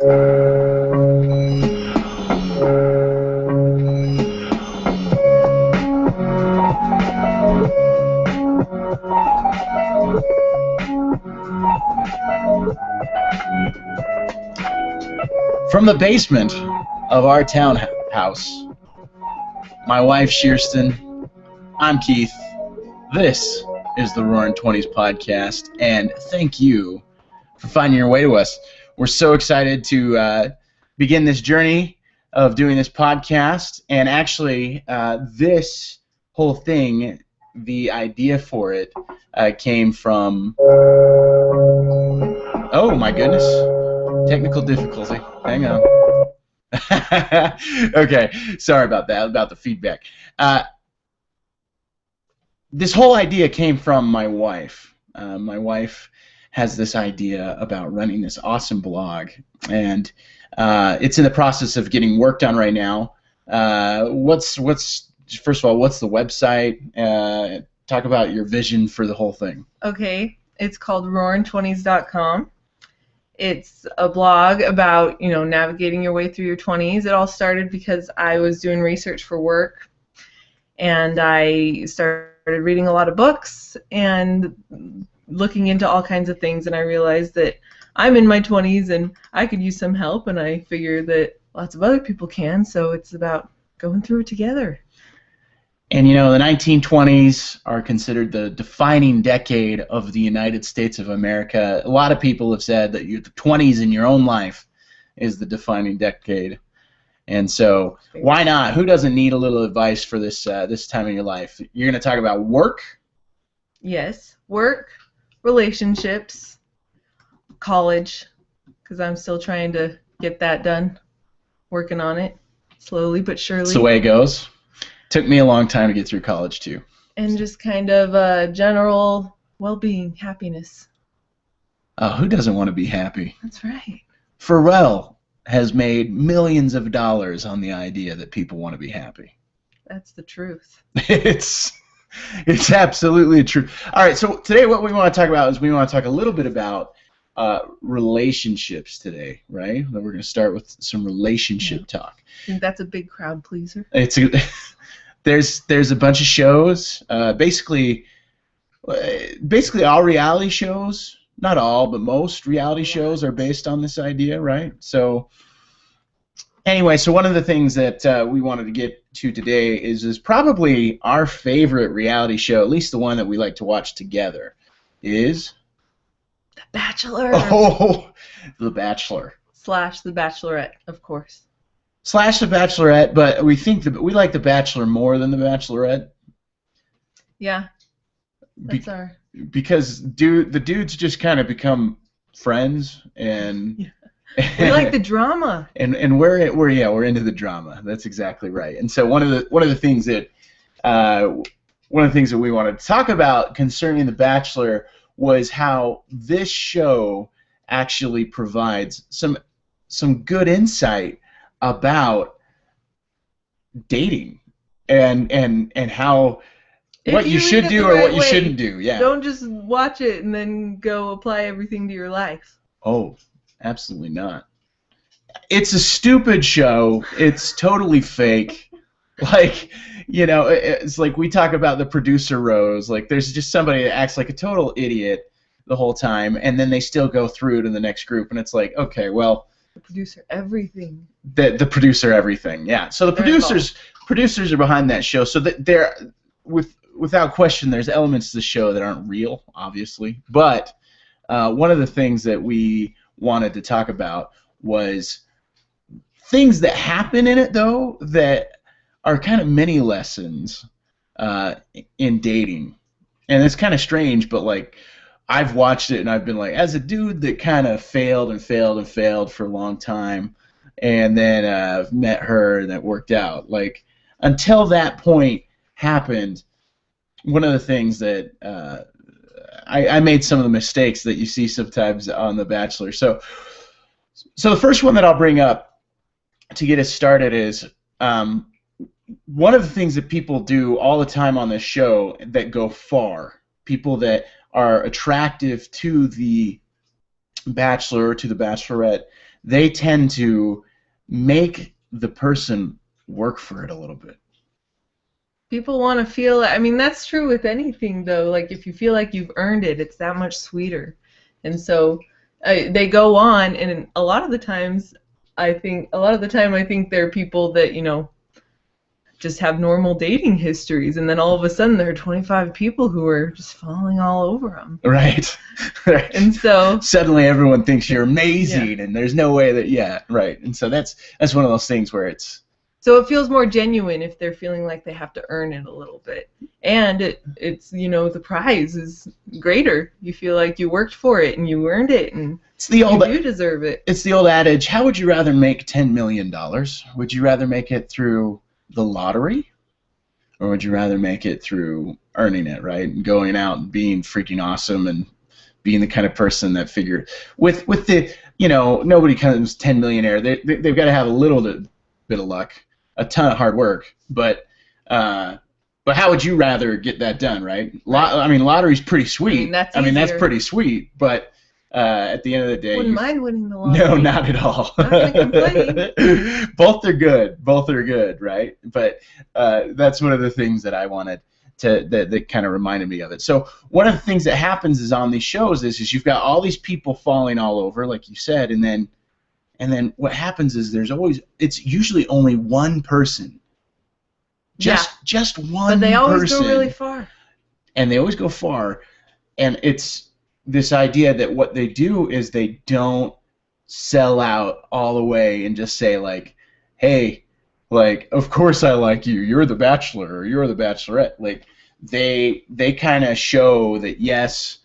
From the basement of our townhouse, my wife Shearston, I'm Keith. This is the Roaring Twenties podcast, and thank you for finding your way to us. We're so excited to begin this journey of doing this podcast, and actually, this whole thing, the idea for it, came from. Oh my goodness! Technical difficulty. Hang on. Okay, sorry about that, about the feedback. This whole idea came from my wife. My wife has this idea about running this awesome blog, and it's in the process of getting worked on right now. First of all, what's the website? Talk about your vision for the whole thing. Okay, it's called roaring20s.com. It's a blog about, navigating your way through your 20s. It all started because I was doing research for work, and I started reading a lot of books and looking into all kinds of things, and I realized that I'm in my 20s and I could use some help, and I figured that lots of other people can, so it's about going through it together. And the 1920s are considered the defining decade of the United States of America. A lot of people have said that the 20s in your own life is the defining decade. And so why not? Who doesn't need a little advice for this time in your life? You're going to talk about work? Yes, work, relationships, college, because I'm still trying to get that done, working on it, slowly but surely. That's the way it goes. Took me a long time to get through college, too. And just kind of general well-being, happiness. Oh, who doesn't want to be happy? That's right. Pharrell has made millions of dollars on the idea that people want to be happy. That's the truth. It's absolutely true. All right, so today what we want to talk about is we want to talk a little bit about relationships today, right? We're going to start with some relationship talk. I think that's a big crowd pleaser. There's a bunch of shows, basically all reality shows, not all, but most reality shows are based on this idea, right? So anyway, so one of the things that we wanted to get to today is probably our favorite reality show, at least the one that we like to watch together, is The Bachelor. Oh, The Bachelor. / The Bachelorette, of course. / The Bachelorette, but we like The Bachelor more than The Bachelorette. Yeah, because the dudes just kind of become friends, and we like the drama. And we're into the drama. That's exactly right. And so one of the things that we wanted to talk about concerning The Bachelor was how this show actually provides some good insight about dating and how what you should do or what you shouldn't do. Yeah. Don't just watch it and then go apply everything to your life. Oh, absolutely not. It's a stupid show. It's totally fake. Like, it's like we talk about the producer rows. Like, there's just somebody that acts like a total idiot the whole time, and then they still go through to the next group, and it's like, okay, well, the producer everything. The producer everything, yeah. So the producers are behind that show. So that without question, there's elements to the show that aren't real, obviously. But one of the things that we wanted to talk about was things that happen in it, though, that are kind of mini lessons in dating. And it's kind of strange, but like, I've watched it and I've been like, as a dude that kind of failed for a long time, and then I've met her and that worked out. Like, until that point happened, one of the things that I made some of the mistakes that you see sometimes on The Bachelor. So the first one that I'll bring up to get us started is one of the things that people do all the time on this show that go far, people that are attractive to the Bachelor or to the Bachelorette, they tend to make the person work for it a little bit. People want to feel, I mean, that's true with anything, though. Like, if you feel like you've earned it, it's that much sweeter. And so they go on, and a lot of the time, I think there are people that, you know, just have normal dating histories, and then all of a sudden there are 25 people who are just falling all over them. Right. And so suddenly everyone thinks you're amazing, and there's no way that, right. And so that's one of those things where it's... So it feels more genuine if they're feeling like they have to earn it a little bit. And it's, you know, the prize is greater. You feel like you worked for it and you earned it, and you do deserve it. It's the old adage, how would you rather make $10 million? Would you rather make it through the lottery, or would you rather make it through earning it, right? And going out and being freaking awesome and being the kind of person that figured with the, you know, nobody comes 10 millionaire. They've got to have a little bit of luck, a ton of hard work, but how would you rather get that done, right? I mean, lottery's pretty sweet. I mean, that's pretty sweet, but at the end of the day, wouldn't mind winning the lottery. No, not at all. Not gonna complain. Both are good, right? But that's one of the things that I wanted that kind of reminded me of it. So one of the things that happens is on these shows is you've got all these people falling all over, like you said, and then what happens is it's usually only one person. Just one person. But they always go really far. And they always go far, and it's this idea that what they do is they don't sell out all the way and just say, like, hey, like, of course I like you, you're the Bachelor or you're the Bachelorette. Like, they kind of show that, yes,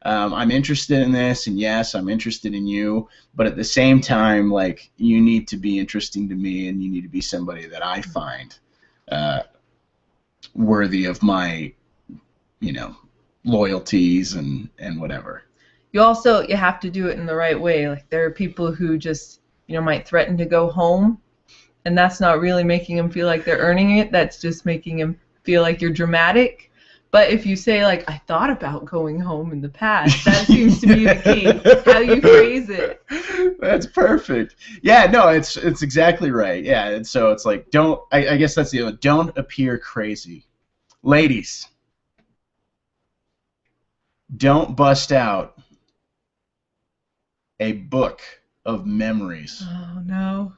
I'm interested in this, and yes, I'm interested in you, but at the same time, like, you need to be interesting to me, and you need to be somebody that I find worthy of my, you know, loyalties and whatever. You have to do it in the right way. Like, there are people who just, you know, might threaten to go home, and that's not really making them feel like they're earning it. That's just making them feel like you're dramatic. But if you say, like, I thought about going home in the past, that seems to be the key, how you phrase it. That's perfect. Yeah, no, it's exactly right. Yeah, and so it's like, I guess that's the other, don't appear crazy. Ladies, don't bust out a book of memories. Oh, no.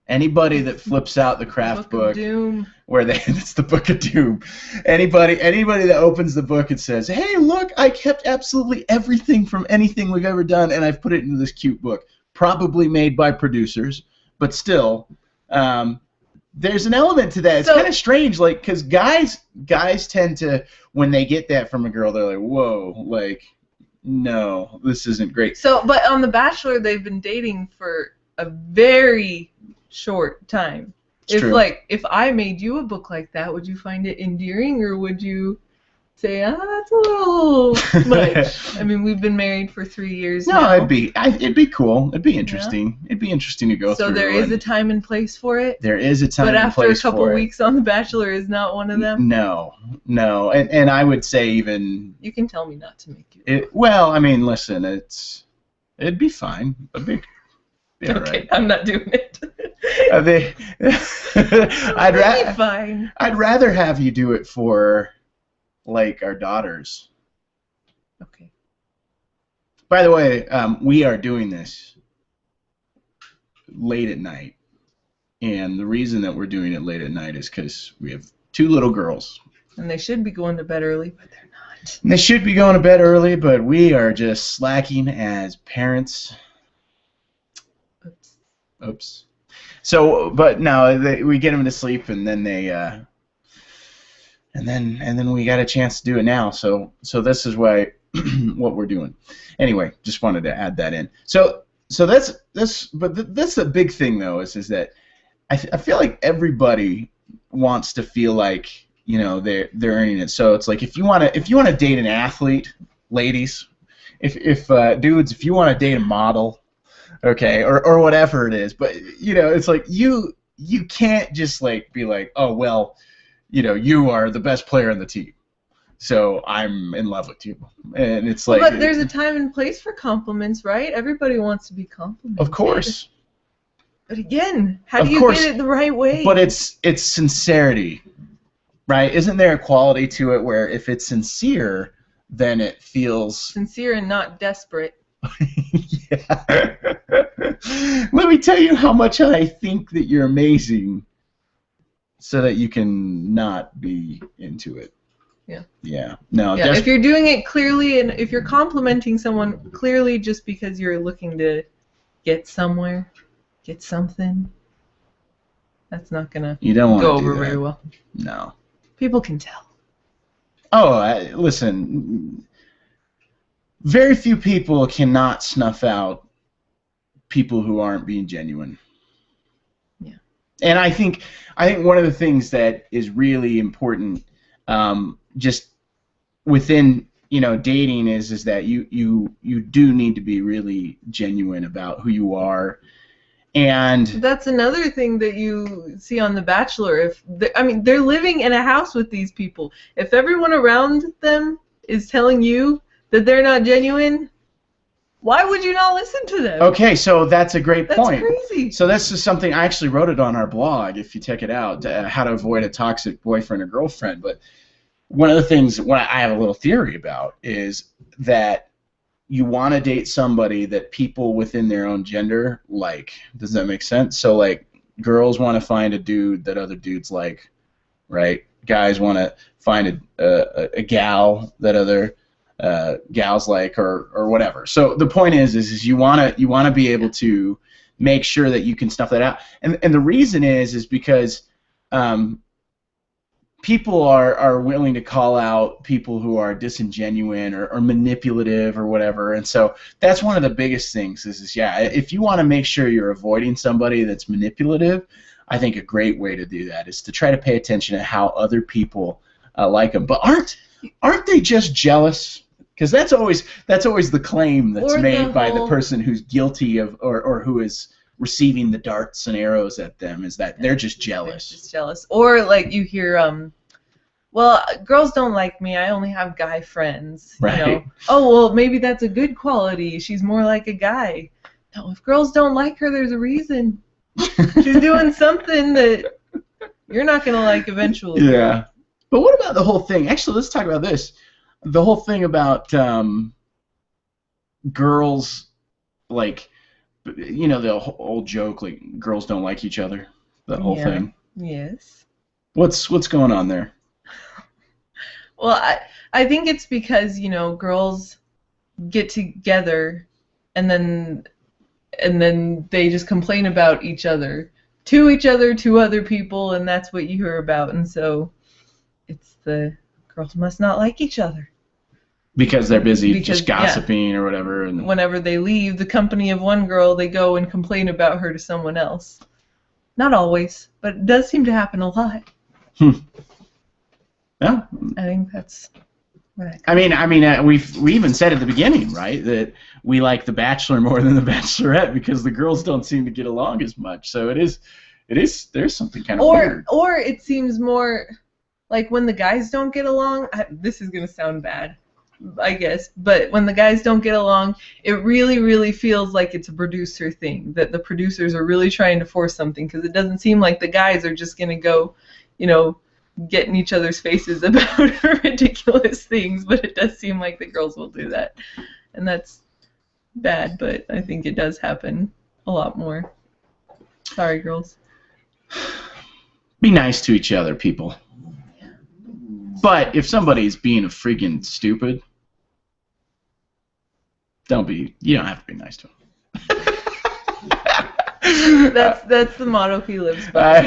Anybody that flips out the craft book, Doom. It's the Book of Doom. Anybody that opens the book and says, "Hey, look, I kept absolutely everything from anything we've ever done, and I've put it into this cute book," probably made by producers, but still, there's an element to that. It's kind of strange, like, because guys tend to, when they get that from a girl, they're like, "Whoa, like, no, this isn't great." So, but on The Bachelor, they've been dating for a very short time. It's true. Like, if I made you a book like that, would you find it endearing, or would you say, that's a little much? I mean, we've been married for 3 years now. No, it'd be cool. It'd be interesting. Yeah. It'd be interesting to go through. So there is a time and place for it? There is a time and place for it. But after a couple weeks on The Bachelor is not one of them? No. And I would say even... You can tell me not to make it. Well, I mean, listen, it'd be fine. Okay, right. I'm not doing it. I'd rather have you do it for, like, our daughters. Okay. By the way, we are doing this late at night, and the reason that we're doing it late at night is because we have 2 little girls. And they should be going to bed early, but they're not. And they should be going to bed early, but we are just slacking as parents. Oops. So, but no, we get them to sleep, and then they, and then we got a chance to do it now. So this is why what we're doing. Anyway, just wanted to add that in. So that's the big thing though is that I feel like everybody wants to feel like, you know, they're earning it. So it's like if you want to date an athlete, ladies, if dudes, if you want to date a model. Okay, or whatever it is, but you know, it's like you can't just like be like, oh well, you know, you are the best player on the team, so I'm in love with you, and it's like. But there's a time and place for compliments, right? Everybody wants to be complimented. Of course. But again, how do Of you course, get it the right way? But it's sincerity, right? Isn't there a quality to it where if it's sincere, then it feels sincere and not desperate. Yeah. Let me tell you how much I think that you're amazing, so that you can not be into it. Yeah. Yeah. No. Yeah. If you're doing it clearly, and if you're complimenting someone clearly just because you're looking to get somewhere, get something, that's not gonna go over very well. No. People can tell. Oh, listen. Very few people cannot snuff out people who aren't being genuine. Yeah. And I think one of the things that is really important, just within dating is that you do need to be really genuine about who you are. And that's another thing that you see on The Bachelor. They're living in a house with these people. If everyone around them is telling you that they're not genuine, why would you not listen to them? Okay, so that's a great point. That's crazy. So this is something I actually wrote it on our blog. If you check it out, how to avoid a toxic boyfriend or girlfriend. But one of the things I have a little theory about is that you want to date somebody that people within their own gender like. Does that make sense? So, like, girls want to find a dude that other dudes like, right? Guys want to find a gal that other gals like, or whatever. So the point is you want to be able to make sure that you can snuff that out. And the reason is because people are willing to call out people who are disingenuine or manipulative or whatever, and so that's one of the biggest things is if you want to make sure you're avoiding somebody that's manipulative, I think a great way to do that is to try to pay attention to how other people like them. But aren't they just jealous? Because that's always the claim that's made by the person who's guilty of or who is receiving the darts and arrows at them, is that they're just jealous. They're just jealous. Or like you hear, well, girls don't like me. I only have guy friends. Right. You know? Oh, well, maybe that's a good quality. She's more like a guy. No, if girls don't like her, there's a reason. She's doing something that you're not going to like eventually. Yeah. But what about the whole thing? Actually, let's talk about this. The whole thing about girls, like, the old joke, like, girls don't like each other. That whole thing. Yes. What's going on there? Well, I think it's because, girls get together and then they just complain about each other, to other people, and that's what you hear about. And so it's the girls must not like each other. Because they're busy just gossiping or whatever. And whenever they leave the company of one girl, they go and complain about her to someone else. Not always, but it does seem to happen a lot. Yeah. I think that's what we even said at the beginning, right, that we like The Bachelor more than The Bachelorette because the girls don't seem to get along as much. So there's something kind of weird. Or it seems more like when the guys don't get along, this is going to sound bad, I guess, but when the guys don't get along, it really, really feels like it's a producer thing, that the producers are really trying to force something, because it doesn't seem like the guys are just going to go, get in each other's faces about ridiculous things, but it does seem like the girls will do that. And that's bad, but I think it does happen a lot more. Sorry, girls. Be nice to each other, people. But if somebody's being a freaking stupid, you don't have to be nice to them. That's the motto he lives by.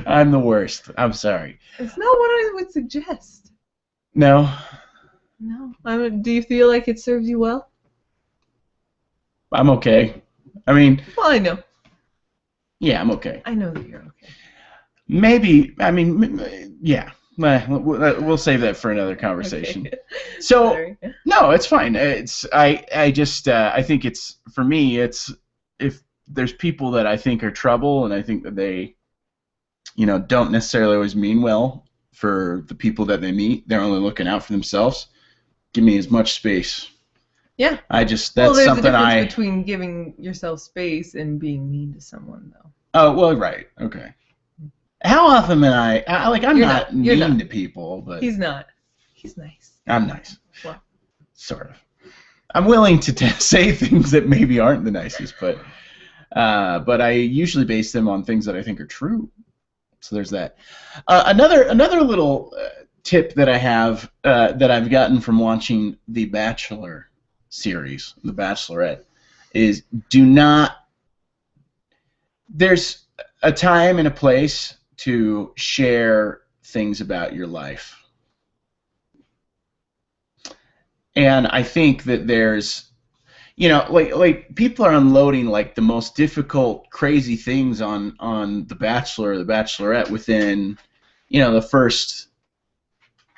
I'm the worst. I'm sorry. It's not what I would suggest. No. No. Do you feel like it serves you well? I'm okay. Well, I know. Yeah, I'm okay. I know that you're okay. Maybe. Yeah. We'll save that for another conversation. Okay. So Sorry. No, it's fine. I think it's, for me, it's, if there's people that I think are trouble and I think that they don't necessarily always mean well for the people that they meet, they're only looking out for themselves, give me as much space Yeah. That's there's something a difference between giving yourself space and being mean to someone, though. Oh, well, right. Okay. How often am I like, I'm not mean to people, but... He's not. He's nice. I'm nice. Well. Sort of. I'm willing to say things that maybe aren't the nicest, but I usually base them on things that I think are true. So there's that. Another little tip that I have that I've gotten from watching the Bachelor series, the Bachelorette, is there's a time and a place to share things about your life. And I think that there's, like people are unloading like the most difficult, crazy things on the Bachelor or the Bachelorette within, the first,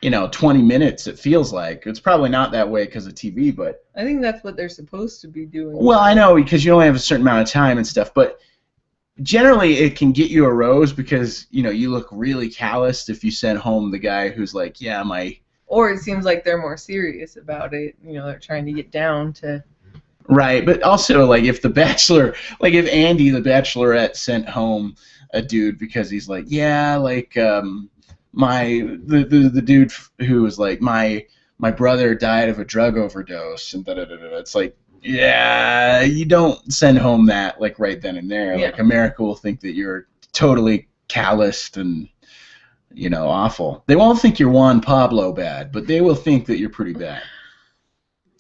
20 minutes. It feels like it's probably not that way because of TV, but I think that's what they're supposed to be doing. Well, I know because you only have a certain amount of time and stuff, but generally it can get you a rose because you look really calloused if you send home the guy who's like, yeah, my. Or it seems like they're more serious about it. They're trying to get down to. Right, but also like if the Bachelor, like if Andy the Bachelorette sent home a dude because he's like, yeah, like the dude who was like my brother died of a drug overdose and da da da da. It's like, yeah, you don't send home that like right then and there. Yeah. Like America will think that you're totally calloused and awful. They won't think you're Juan Pablo bad, but they will think that you're pretty bad.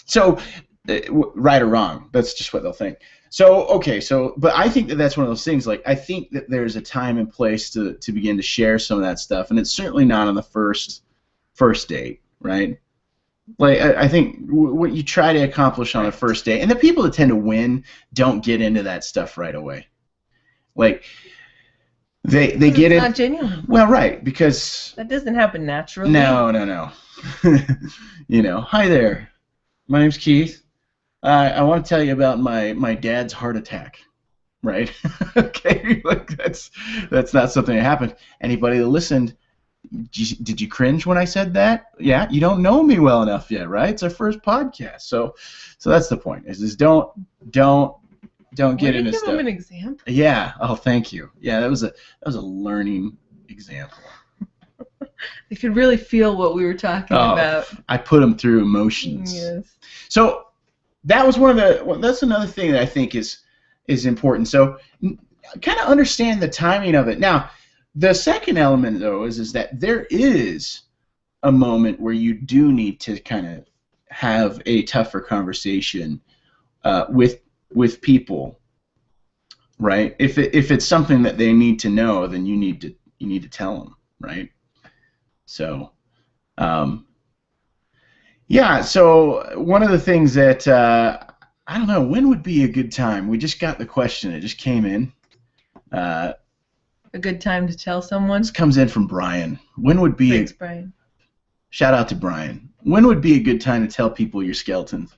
So, right or wrong, that's just what they'll think. So, okay, but I think that that's one of those things, like, I think that there's a time and place to begin to share some of that stuff, and it's certainly not on the first date, right? Like, I think what you try to accomplish on a first date, and the people that tend to win don't get into that stuff right away. Like, They get it. It's not genuine. Well, right, because that doesn't happen naturally. No. Hi there. My name's Keith. I want to tell you about my dad's heart attack. Right? Okay, like that's not something that happened. Anybody that listened, did you cringe when I said that? Yeah, you don't know me well enough yet, right? It's our first podcast, so that's the point. Is don't get into stuff. Give him an example. Yeah. Oh, thank you. Yeah, that was a learning example. They could really feel what we were talking about. I put them through emotions. Yes. So that was that's another thing that I think is important. So kind of understand the timing of it. Now, the second element though is that there is a moment where you do need to kind of have a tougher conversation with people, right? If it's something that they need to know, then you need to tell them, right? So, yeah. So one of the things that I don't know, when would be a good time? We just got the question; it just came in. A good time to tell someone. This comes in from Brian. When would be? Thanks, Brian. Shout out to Brian. When would be a good time to tell people your skeletons?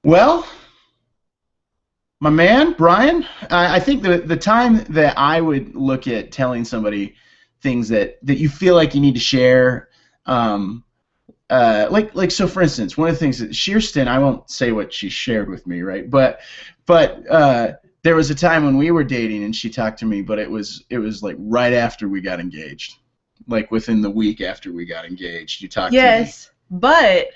Well, my man, Brian, I think the time that I would look at telling somebody things that you feel like you need to share, like so for instance, one of the things that Shearston, I won't say what she shared with me, right? But there was a time when we were dating and she talked to me, but it was like right after we got engaged, like within the week after we got engaged, you talked to me. Yes, but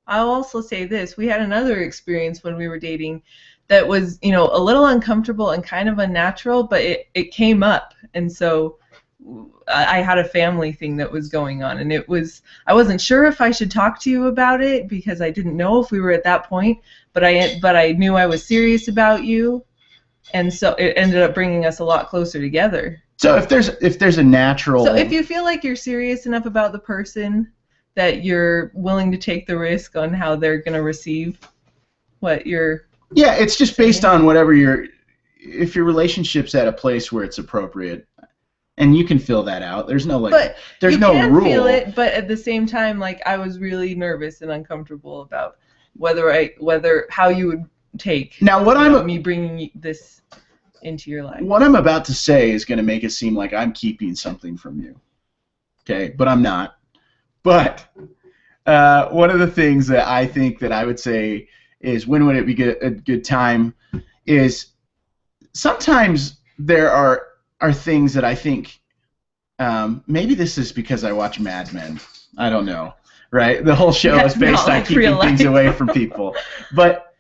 I'll also say this. We had another experience when we were dating that was, a little uncomfortable and kind of unnatural, but it came up. And so I had a family thing that was going on, and I wasn't sure if I should talk to you about it because I didn't know if we were at that point, but I knew I was serious about you, and so it ended up bringing us a lot closer together. So if there's a natural... So if you feel like you're serious enough about the person that you're willing to take the risk on how they're going to receive what you're... Yeah, it's just based on whatever if your relationship's at a place where it's appropriate, and you can fill that out. There's no there's no rule. You can feel it, but at the same time, like I was really nervous and uncomfortable about how you would take now me bringing this into your life. What I'm about to say is going to make it seem like I'm keeping something from you. Okay, but I'm not. But one of the things that I think that I would say is when would it be a good time is sometimes there are things that I think maybe this is because I watch Mad Men. I don't know, right? The whole show is based on keeping things away from people, but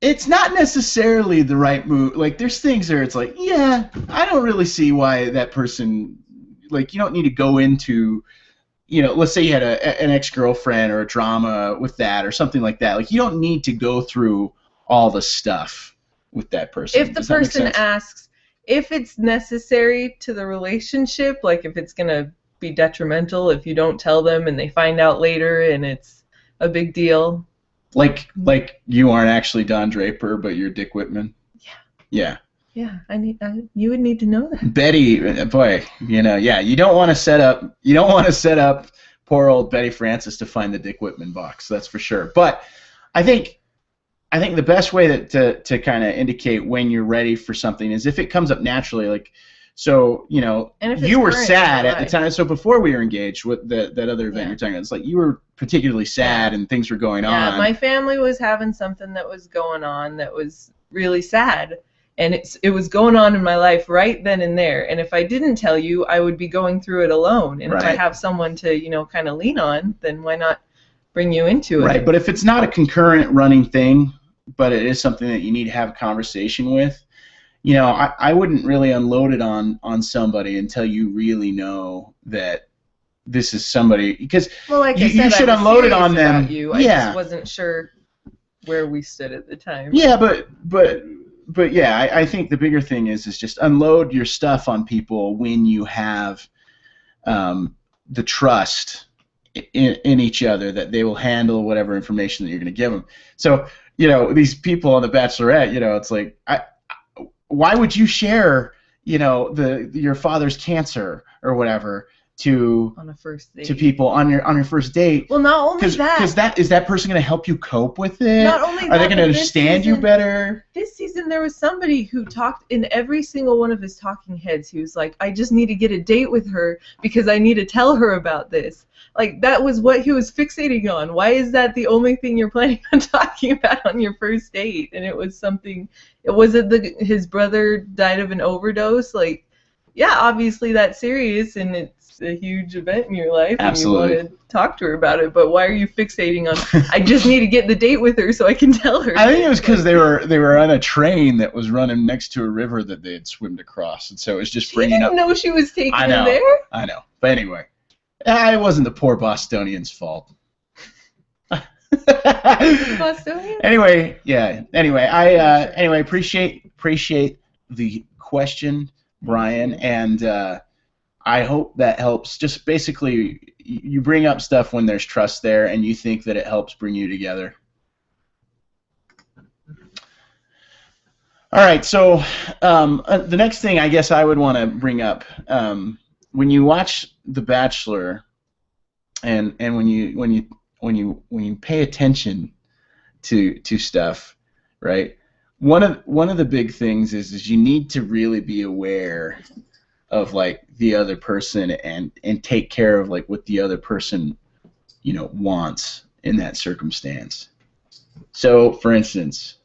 it's not necessarily the right move. Like there's things where it's like, yeah, I don't really see why that person. Like you don't need to go into, let's say you had an ex-girlfriend or a drama with that or something like that. Like you don't need to go through all the stuff with that person. If the person asks if it's necessary to the relationship, like if it's going to be detrimental if you don't tell them and they find out later and it's a big deal. Like you aren't actually Don Draper, but you're Dick Whitman? Yeah. Yeah, you would need to know that. Betty, boy, you don't want to set up poor old Betty Francis to find the Dick Whitman box, that's for sure. But I think the best way to kind of indicate when you're ready for something is if it comes up naturally, like so, you were sad at the time. So before we were engaged with that other event you're talking about, it's like you were particularly sad and things were going on. Yeah, my family was having something that was going on that was really sad. And it was going on in my life right then and there. And if I didn't tell you, I would be going through it alone. And if I have someone to, kind of lean on, then why not bring you into it? Right. But if it's not a concurrent running thing, but it is something that you need to have a conversation with, I wouldn't really unload it on somebody until you really know that this is somebody. Because you should unload it on them. I just wasn't sure where we stood at the time. Yeah, But yeah, I think the bigger thing is just unload your stuff on people when you have the trust in each other that they will handle whatever information that you're going to give them. So, these people on The Bachelorette, it's like, why would you share, your father's cancer or whatever on a first date. to people on your first date? Well, not only because is that person going to help you cope with it? Not only are they going to understand you better? This season there was somebody who talked in every single one of his talking heads. He was like, I just need to get a date with her because I need to tell her about this. Like that was what he was fixating on. Why is that the only thing you're planning on talking about on your first date? And it was something. It wasn't his brother died of an overdose. Like, yeah, obviously that's serious and it's a huge event in your life. Absolutely. And you want to talk to her about it, but why are you fixating on I just need to get the date with her so I can tell her? I think it was because they were on a train that was running next to a river that they had swimmed across, and so it was just bringing up. I didn't know she was taking him there. I know, but anyway, it wasn't the poor Bostonians' fault. Bostonian? Anyway, I appreciate the question, Brian, and I hope that helps. Just basically, you bring up stuff when there's trust there, and you think that it helps bring you together. All right, so the next thing I guess I would want to bring up, when you watch The Bachelor, and when you pay attention to stuff, right? One of the big things is you need to really be aware of like the other person and take care of like what the other person wants in that circumstance. So for instance,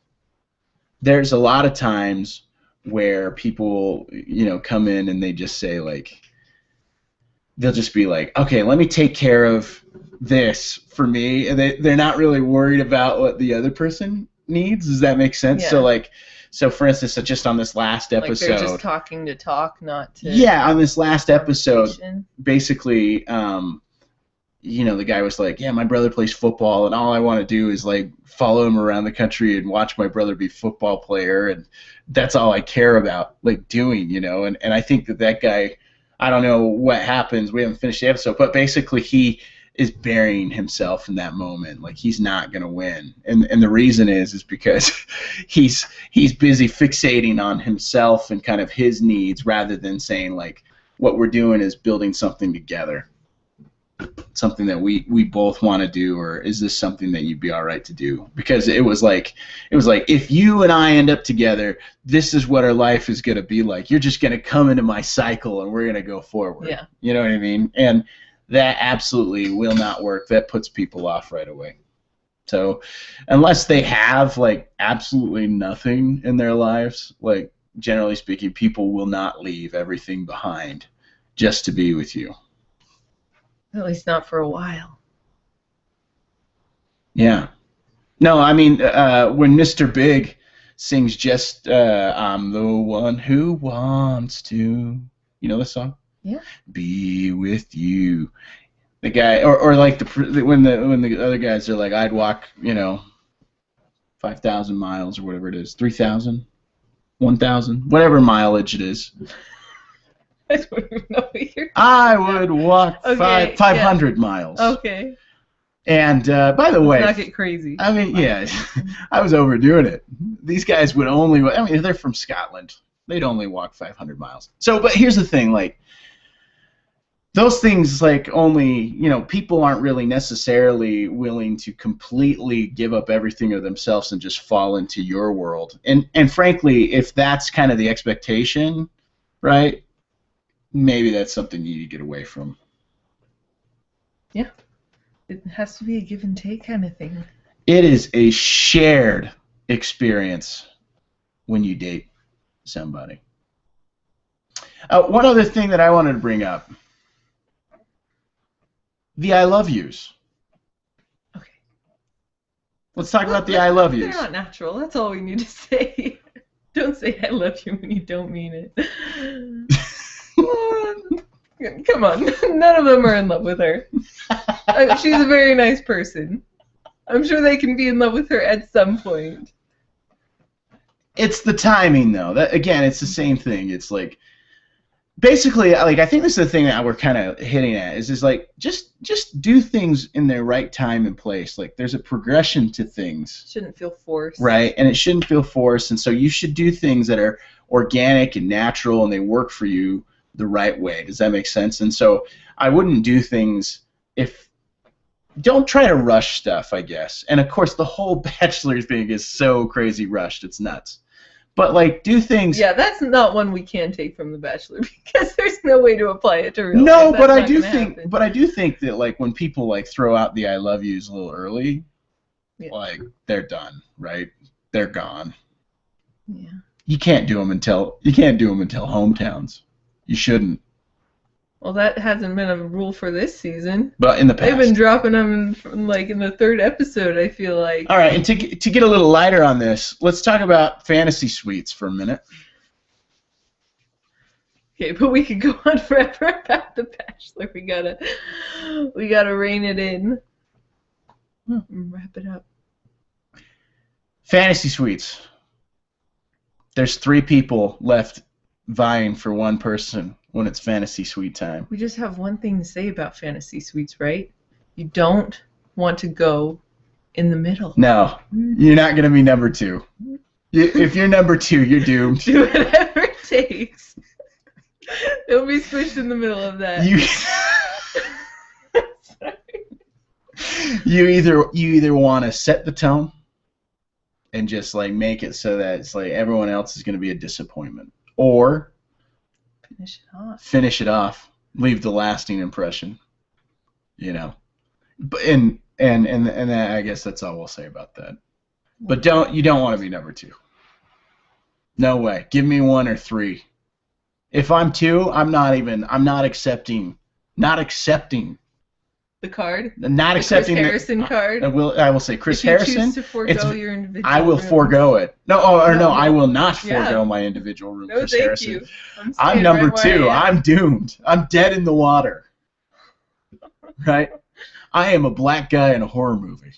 there's a lot of times where people come in and they just say like, they'll just be like, okay, let me take care of this for me, and they're not really worried about what the other person needs. Does that make sense? Yeah. So for instance, just on this last episode, like they're just talking to talk, not to. Yeah, on this last episode, basically, the guy was like, yeah, my brother plays football, and all I want to do is like follow him around the country and watch my brother be a football player, and that's all I care about like doing, and I think that guy, I don't know what happens. We haven't finished the episode, but basically he is burying himself in that moment. Like he's not going to win. And the reason is because he's busy fixating on himself and kind of his needs rather than saying like what we're doing is building something together. Something that we both want to do, or is this something that you'd be all right to do? Because it was like if you and I end up together, this is what our life is going to be like. You're just going to come into my cycle and we're going to go forward. Yeah. You know what I mean? And that absolutely will not work. That puts people off right away. So unless they have like absolutely nothing in their lives, like generally speaking, people will not leave everything behind just to be with you. At least not for a while. Yeah. No, I mean, when Mr. Big sings just I'm the one who wants to, you know the song? Yeah. Be with you. The guy, or like when the other guys are like, I'd walk, 5,000 miles or whatever it is, 3,000, 1,000, whatever mileage it is. I don't even know what you're I would walk Okay, 500 miles. Okay. And by the way, Let's not get crazy. I mean, yeah, I was overdoing it. These guys would only, I mean, they're from Scotland. They'd only walk 500 miles. So, but here's the thing, like, those things, like, only, people aren't really necessarily willing to completely give up everything of themselves and just fall into your world. And frankly, if that's kind of the expectation, right, maybe that's something you need to get away from. Yeah. It has to be a give and take kind of thing. It is a shared experience when you date somebody. One other thing that I wanted to bring up. The I love yous. Okay. Let's talk about the I love yous. They're not natural. That's all we need to say. Don't say I love you when you don't mean it. Come on. None of them are in love with her. She's a very nice person. I'm sure they can be in love with her at some point. It's the timing, though. That, again, it's the same thing. It's like, basically, like, I think this is the thing that we're kind of hitting at is like, just do things in their right time and place. Like, there's a progression to things. Shouldn't feel forced. Right, and it shouldn't feel forced, and so you should do things that are organic and natural, and they work for you the right way. Does that make sense? And so I wouldn't do things don't try to rush stuff, I guess. And of course, the whole Bachelor thing is so crazy rushed. It's nuts. But like, do things. Yeah, that's not one we can take from The Bachelor because there's no way to apply it to real life. No, but I do think that like when people like throw out the I love yous a little early, like they're done, right? They're gone. Yeah. You can't do them until hometowns. You shouldn't. Well, that hasn't been a rule for this season. But in the past. They've been dropping them in the third episode, I feel like. All right, and to get a little lighter on this, let's talk about fantasy suites for a minute. Okay, but we could go on forever about The Bachelor. We gotta rein it in. And wrap it up. Fantasy suites. There's 3 people left vying for one person when it's fantasy suite time. We just have one thing to say about fantasy suites, right? You don't want to go in the middle. No, you're not going to be number 2. If you're number 2, you're doomed. Do whatever it takes. Don't be squished in the middle of that. You either want to set the tone and just like make it so that it's like everyone else is going to be a disappointment, or finish it off, leave the lasting impression, But and I guess that's all we'll say about that. But you don't want to be number 2. No way. Give me 1 or 3. If I'm 2, I'm not accepting. The card? Not accepting Chris Harrison card? I will say Chris Harrison. If you choose to forego your individual I will rooms. Forego it. No, I will not forego my individual room, no, Chris thank Harrison. You. I'm number 2. I'm doomed. I'm dead in the water. Right? I am a black guy in a horror movie.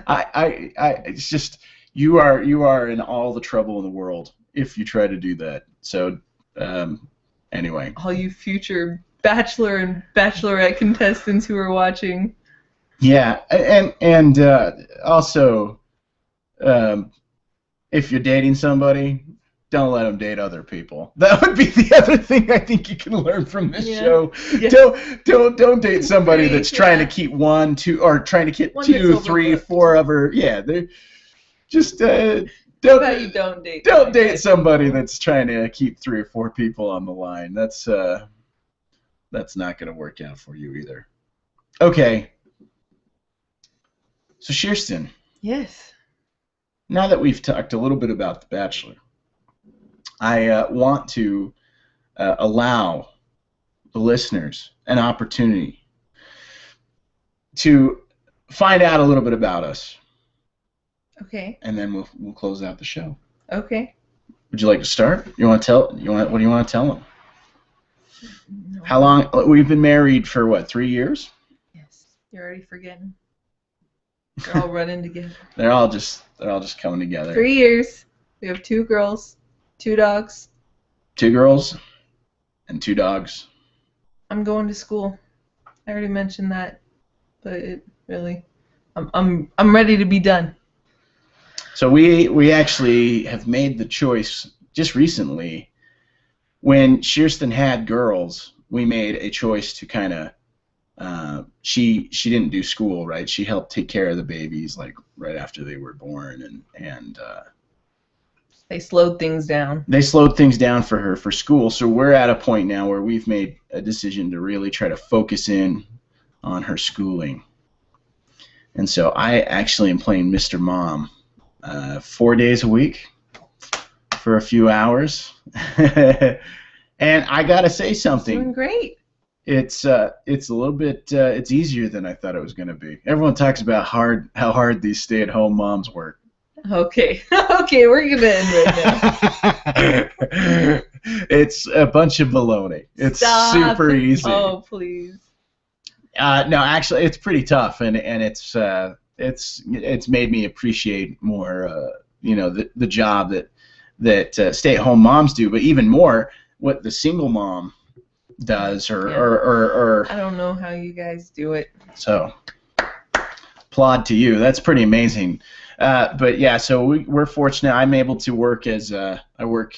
It's just you are in all the trouble in the world if you try to do that. So anyway, all you future Bachelor and Bachelorette contestants who are watching. Yeah, and also, if you're dating somebody, don't let them date other people. That would be the other thing I think you can learn from this show. Yeah. Don't date somebody that's trying to keep 1, 2, or trying to get 2, 3, 4 other. Yeah, they're just you don't date. Don't date somebody that's trying to keep 3 or 4 people on the line. That's not going to work out for you either. Okay. So Kirsten. Yes. Now that we've talked a little bit about The Bachelor, I want to allow the listeners an opportunity to find out a little bit about us. Okay. And then we'll close out the show. Okay. Would you like to start? What do you want to tell them? No. How long? We've been married for what, 3 years? Yes. You're already forgetting. They're all running together. They're all just coming together. 3 years. We have 2 girls, 2 dogs. 2 girls and 2 dogs. I'm going to school. I already mentioned that, but it really, I'm ready to be done. So we actually have made the choice just recently. When Kirsten had girls, we made a choice to kind of. She didn't do school, right? She helped take care of the babies like right after they were born, and they slowed things down. They slowed things down for her for school. So we're at a point now where we've made a decision to really try to focus in on her schooling. And so I actually am playing Mr. Mom 4 days a week for a few hours. And I gotta say something. Doing great. It's a little bit it's easier than I thought it was gonna be. Everyone talks about how hard these stay-at-home moms work. Okay. Okay, we're gonna end right now. It's a bunch of baloney. It's Stop. Super easy. Oh, please. No, actually, it's pretty tough, and it's made me appreciate more, the job that stay-at-home moms do, but even more what the single mom does, or I don't know how you guys do it. So, applaud to you. That's pretty amazing. But yeah, so we're fortunate. I'm able to work I work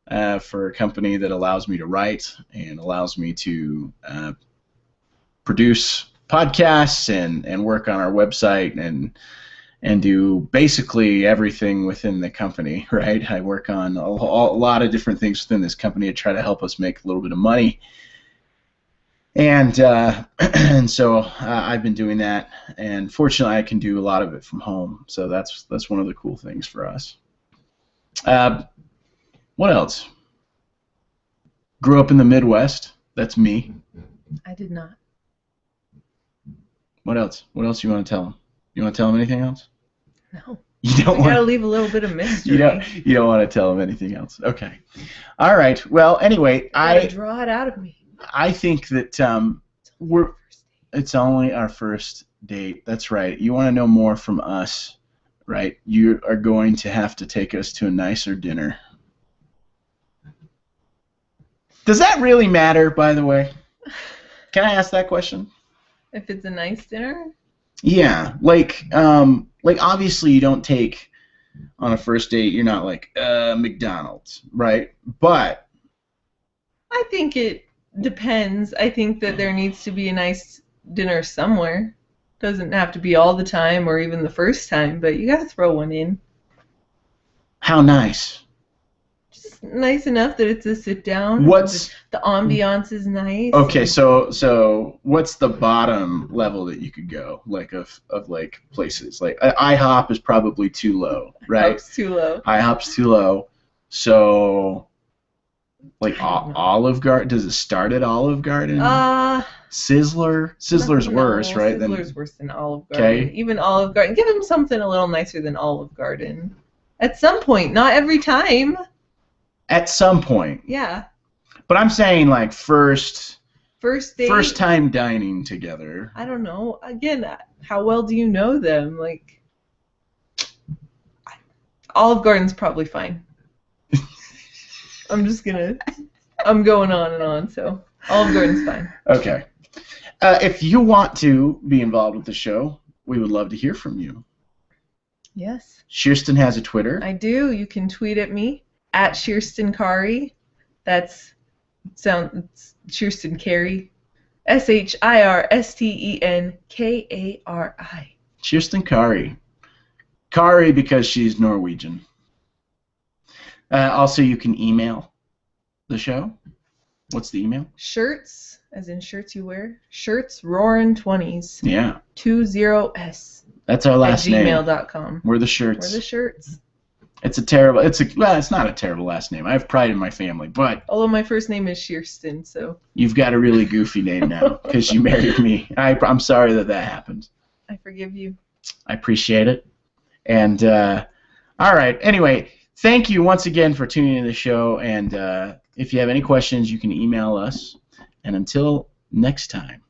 for a company that allows me to write and allows me to produce podcasts and work on our website and do basically everything within the company, right? I work on a lot of different things within this company to try to help us make a little bit of money. And so I've been doing that, and fortunately I can do a lot of it from home. So that's one of the cool things for us. What else? Grew up in the Midwest. That's me. I did not. What else? What else you want to tell them? You want to tell them anything else? No. You don't want. Gotta leave a little bit of mystery. You don't want to tell them anything else. Okay. All right. Well, anyway, I draw it out of me. I think that it's only our first date. That's right. You want to know more from us, right? You are going to have to take us to a nicer dinner. Does that really matter, by the way? Can I ask that question? If it's a nice dinner? Yeah, like obviously you don't take on a first date. You're not like McDonald's, right? But I think it depends. I think that there needs to be a nice dinner somewhere. Doesn't have to be all the time or even the first time, but you gotta throw one in. How nice? Just nice enough that it's a sit down. The ambiance is nice. Okay, so what's the bottom level that you could go, like of like places? Like IHOP is probably too low, right? IHOP's too low. IHOP's too low. So like Olive Garden, does it start at Olive Garden? Sizzler's worse, right? Sizzler's worse than Olive Garden. Okay. Even Olive Garden. Give them something a little nicer than Olive Garden. At some point, not every time. At some point. Yeah. But I'm saying like first date. First time dining together. I don't know. Again, how well do you know them? Like, Olive Garden's probably fine. I'm going on and on, so Olive Garden's fine. Okay. If you want to be involved with the show, we would love to hear from you. Yes. Kirsten has a Twitter. I do. You can tweet at me at Kirsten Kari. It's Kirsten Carey. SHIRSTENKARI. Kirsten Kari. Kari because she's Norwegian. Also, you can email the show. What's the email? Shirts, as in shirts you wear. Shirts Roarin'20s. Yeah. 20s. That's our last name. @gmail.com. We're the Shirts. We're the Shirts. It's it's not a terrible last name. I have pride in my family, but although my first name is Shearston, so you've got a really goofy name now because you married me. I'm sorry that happened. I forgive you. I appreciate it. And all right. Anyway, thank you once again for tuning in to the show. And if you have any questions, you can email us. And until next time.